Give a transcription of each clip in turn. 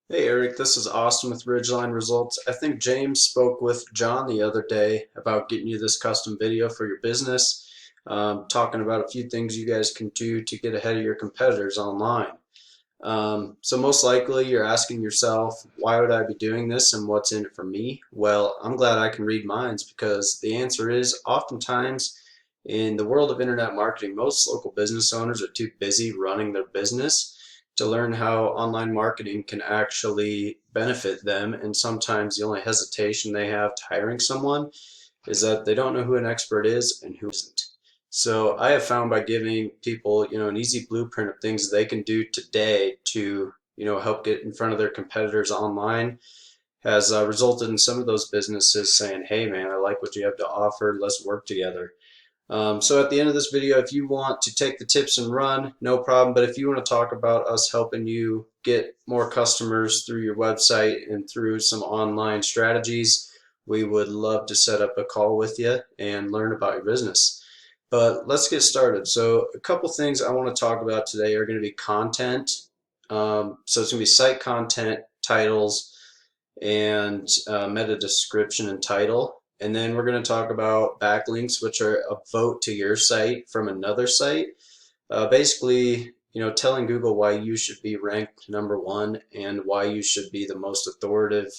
Hey Eric, this is Austin with Ridgeline Results. I think James spoke with John the other day about getting you this custom video for your business, talking about a few things you guys can do to get ahead of your competitors online. So most likely you're asking yourself, why would I be doing this and what's in it for me? Well, I'm glad I can read minds because the answer is oftentimes in the world of internet marketing, most local business owners are too busy running their business to learn how online marketing can actually benefit them. And sometimes the only hesitation they have to hiring someone is that they don't know who an expert is and who isn't. So I have found by giving people, an easy blueprint of things they can do today to, help get in front of their competitors online has resulted in some of those businesses saying, hey man, I like what you have to offer. Let's work together. So at the end of this video, if you want to take the tips and run, no problem. But if you want to talk about us helping you get more customers through your website and through some online strategies, we would love to set up a call with you and learn about your business. But let's get started. So a couple things I want to talk about today are going to be content. So it's going to be site content, titles, and meta description and title. And then we're going to talk about backlinks, which are a vote to your site from another site. Basically, telling Google why you should be ranked number one and why you should be the most authoritative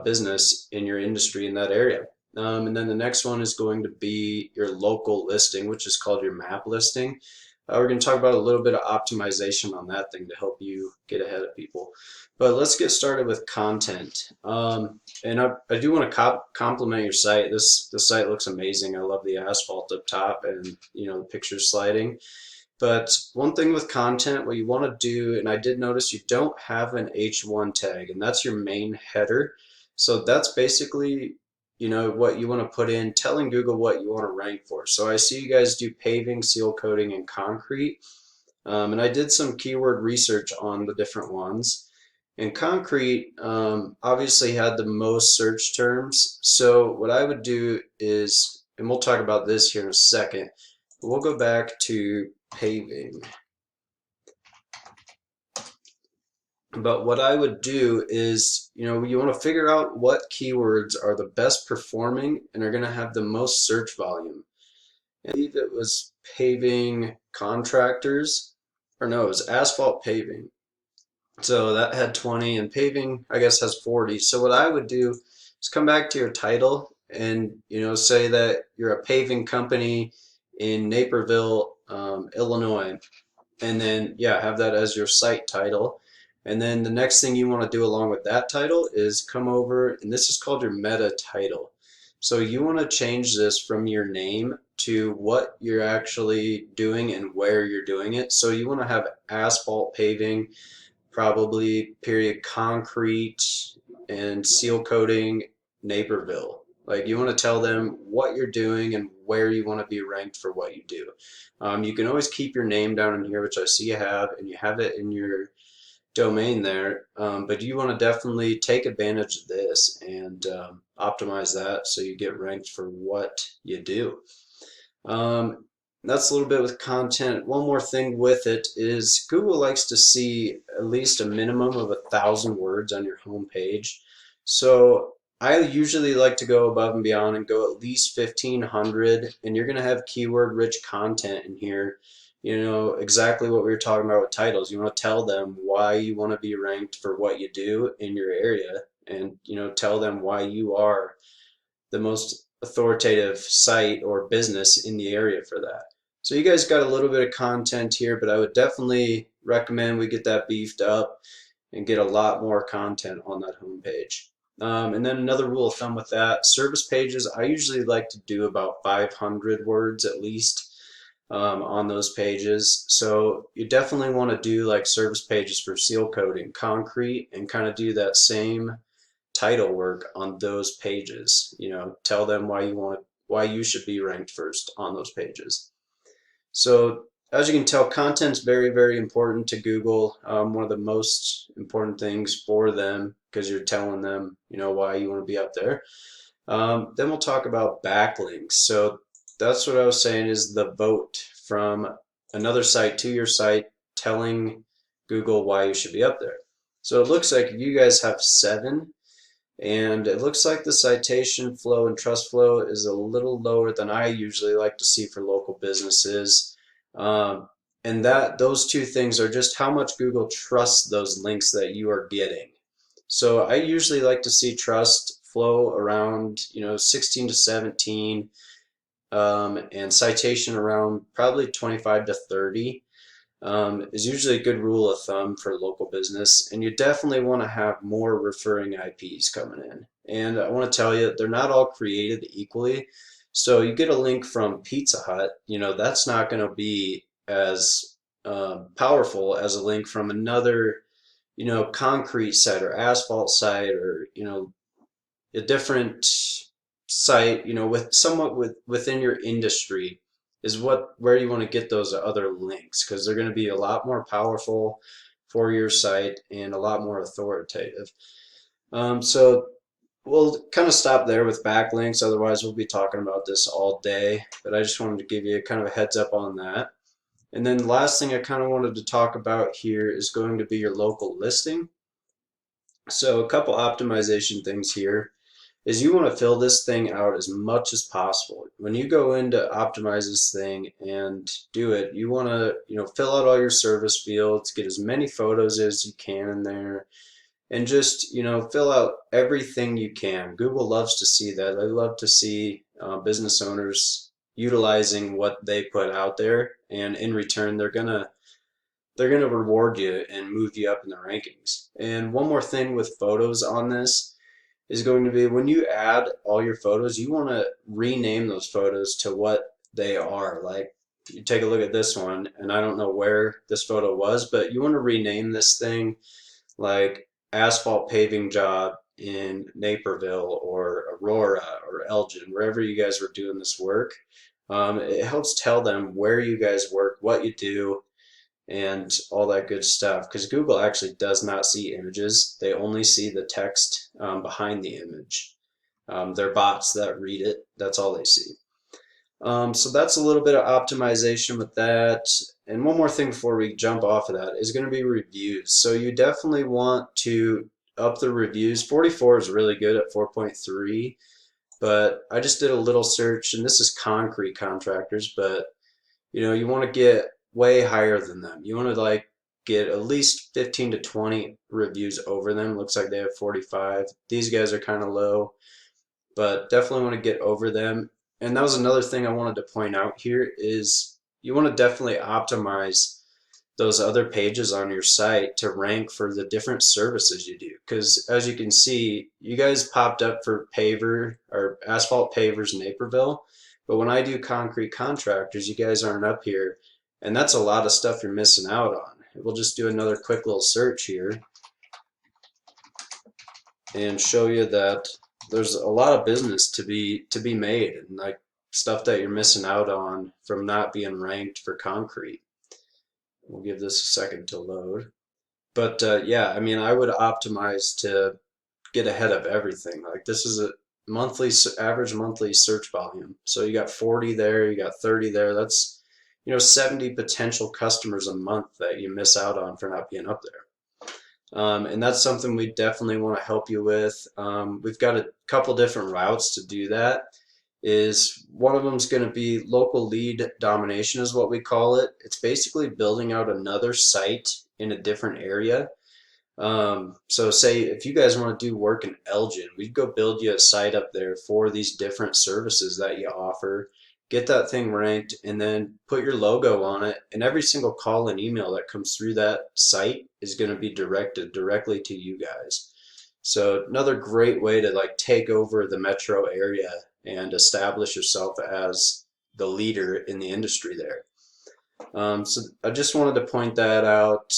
business in your industry in that area. And then the next one is going to be your local listing, which is called your map listing. We're going to talk about a little bit of optimization on that thing to help you get ahead of people. But let's get started with content. And I do want to compliment your site. This site looks amazing. I love the asphalt up top and the picture sliding. But one thing with content, what you want to do, and I did notice you don't have an H1 tag, and that's your main header. So that's basically, what you want to put in, telling Google what you want to rank for. So I see you guys do paving, seal coating, and concrete. And I did some keyword research on the different ones. And concrete obviously had the most search terms. So what I would do is, and we'll talk about this here in a second, but we'll go back to paving. But what I would do is, you want to figure out what keywords are the best performing and are going to have the most search volume. And I believe it was paving contractors, or no, it was asphalt paving. So that had 20, and paving, I guess, has 40. So what I would do is come back to your title and, say that you're a paving company in Naperville, Illinois. And then, yeah, have that as your site title. And then the next thing you want to do along with that title is come over, and this is called your meta title. So you want to change this from your name to what you're actually doing and where you're doing it. So you want to have asphalt paving, probably period concrete and seal coating Naperville. Like you want to tell them what you're doing and where you want to be ranked for what you do. You can always keep your name down in here, which I see you have, and you have it in your domain there. But you want to definitely take advantage of this and optimize that so you get ranked for what you do. Um, that's a little bit with content. One more thing with it is Google likes to see at least a minimum of 1,000 words on your home page. So I usually like to go above and beyond and go at least 1,500, and you're going to have keyword rich content in here. Exactly what we were talking about with titles. You want to tell them why you want to be ranked for what you do in your area, and tell them why you are the most authoritative site or business in the area for that. So you guys got a little bit of content here, but I would definitely recommend we get that beefed up and get a lot more content on that homepage. And then another rule of thumb with that, service pages, I usually like to do about 500 words at least on those pages. So you definitely want to do like service pages for seal coating, concrete, and kind of do that same title work on those pages. Tell them why you should be ranked first on those pages. So as you can tell, content's very, very important to Google. One of the most important things for them because you're telling them, why you want to be up there. Then we'll talk about backlinks. So that's what I was saying is the vote from another site to your site telling Google why you should be up there. So it looks like you guys have 7, and it looks like the citation flow and trust flow is a little lower than I usually like to see for local businesses. Um, and that those two things are just how much Google trusts those links that you are getting. So I usually like to see trust flow around, 16 to 17, and citation around probably 25 to 30, is usually a good rule of thumb for local business. And you definitely want to have more referring IPs coming in. And I want to tell you, they're not all created equally. So you get a link from Pizza Hut, that's not going to be as powerful as a link from another, concrete site or asphalt site, or, a different site, with somewhat within your industry is where you want to get those other links, because they're going to be a lot more powerful for your site and a lot more authoritative. So we'll kind of stop there with backlinks. Otherwise, we'll be talking about this all day. But I just wanted to give you kind of a heads up on that. And then the last thing I kind of wanted to talk about here is going to be your local listing. So a couple optimization things here is you want to fill this thing out as much as possible. When you go in to optimize this thing and do it, you want to, fill out all your service fields, get as many photos as you can in there, and just, fill out everything you can. Google loves to see that. They love to see business owners utilizing what they put out there, and in return, they're gonna reward you and move you up in the rankings. And one more thing with photos on this is going to be when you add all your photos, you want to rename those photos to what they are. Like, you take a look at this one, and I don't know where this photo was, but you want to rename this thing like asphalt paving job in Naperville or Aurora or Elgin, wherever you guys were doing this work. It helps tell them where you guys work, what you do, and all that good stuff, because Google actually does not see images. They only see the text behind the image. They're bots that read it. That's all they see. So that's a little bit of optimization with that. And one more thing before we jump off of that is going to be reviews. So you definitely want to up the reviews. 44 is really good at 4.3, but I just did a little search, and this is concrete contractors, but you want to get way higher than them. You want to like get at least 15 to 20 reviews over them. Looks like they have 45. These guys are kind of low, but definitely want to get over them. And that was another thing I wanted to point out here is you want to definitely optimize those other pages on your site to rank for the different services you do. Because as you can see, you guys popped up for paver or asphalt pavers in Naperville, but when I do concrete contractors, you guys aren't up here, and that's a lot of stuff you're missing out on. We'll just do another quick little search here and show you that there's a lot of business to be made, and like stuff that you're missing out on from not being ranked for concrete. We'll give this a second to load. But yeah, I mean, I would optimize to get ahead of everything. Like, this is a monthly average monthly search volume. So you got 40 there, you got 30 there. That's 70 potential customers a month that you miss out on for not being up there. And that's something we definitely want to help you with. We've got a couple different routes to do that. Is one of them is going to be local lead domination is what we call it. It's basically building out another site in a different area. So say if you guys want to do work in Elgin, we'd go build you a site up there for these different services that you offer, get that thing ranked, and then put your logo on it. And every single call and email that comes through that site is going to be directed directly to you guys. So another great way to like take over the metro area and establish yourself as the leader in the industry there. So I just wanted to point that out.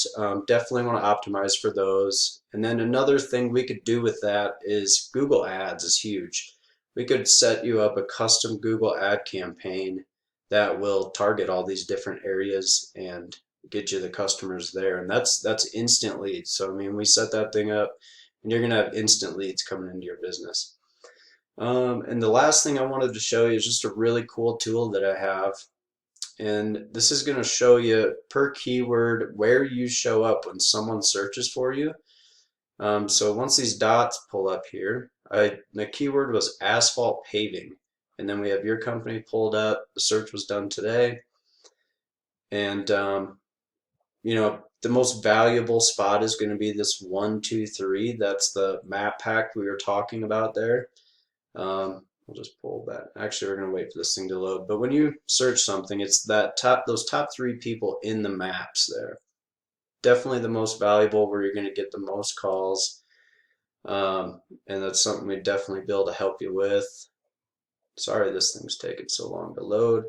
Definitely want to optimize for those. And then another thing we could do with that is Google Ads is huge. We could set you up a custom Google ad campaign that will target all these different areas and get you the customers there. And that's instant leads. So I mean, we set that thing up, and you're gonna have instant leads coming into your business. And the last thing I wanted to show you is just a really cool tool that I have. And this is going to show you per keyword where you show up when someone searches for you. So once these dots pull up here, the keyword was asphalt paving. And then we have your company pulled up. The search was done today. And, the most valuable spot is going to be this 123. That's the map pack we were talking about there. We'll just pull that. Actually, we're going to wait for this thing to load. But when you search something, it's those top three people in the maps there. Definitely the most valuable, where you're going to get the most calls. And that's something we'd definitely be able to help you with. Sorry this thing's taking so long to load.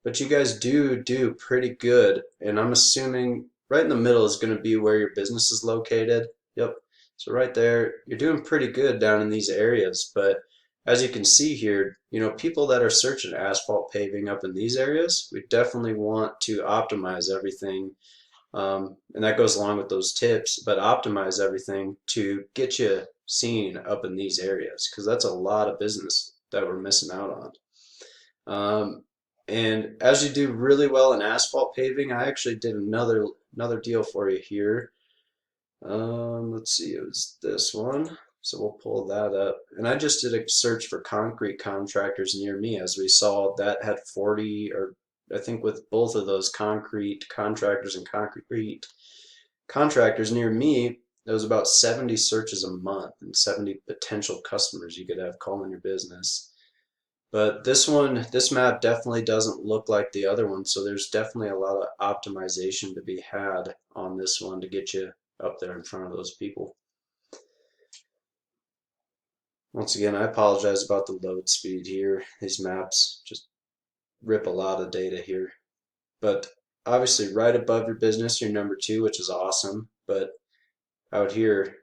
But you guys do pretty good. And I'm assuming right in the middle is going to be where your business is located. Yep. So right there, you're doing pretty good down in these areas. But as you can see here, people that are searching asphalt paving up in these areas, we definitely want to optimize everything. And that goes along with those tips, but optimize everything to get you seen up in these areas, because that's a lot of business that we're missing out on. And as you do really well in asphalt paving, I actually did another deal for you here. Let's see, it was this one. So we'll pull that up. And I just did a search for concrete contractors near me. As we saw, that had 40, or I think with both of those concrete contractors and concrete contractors near me, there was about 70 searches a month and 70 potential customers you could have calling your business. But this map definitely doesn't look like the other one, so there's definitely a lot of optimization to be had on this one to get you up there in front of those people. Once again, I apologize about the load speed here. These maps just rip a lot of data here. But obviously right above your business, you're number two, which is awesome. But out here,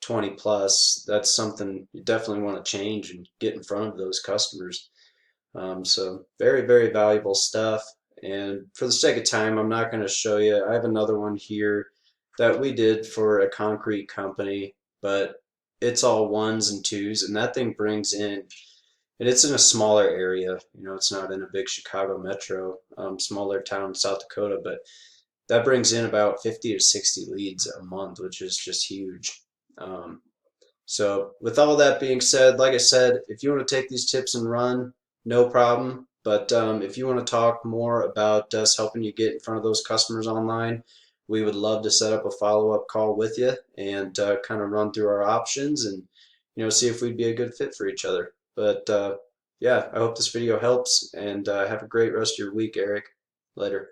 20 plus, that's something you definitely want to change and get in front of those customers. So very, very valuable stuff. And for the sake of time, I'm not going to show you. I have another one here that we did for a concrete company, but it's all ones and twos, and that thing brings in, and it's in a smaller area. It's not in a big Chicago metro, smaller town, South Dakota, but that brings in about 50 to 60 leads a month, which is just huge. So with all that being said, like I said, if you want to take these tips and run, no problem. But if you want to talk more about us helping you get in front of those customers online, we would love to set up a follow-up call with you and kind of run through our options and see if we'd be a good fit for each other. But yeah, I hope this video helps, and have a great rest of your week, Eric. Later.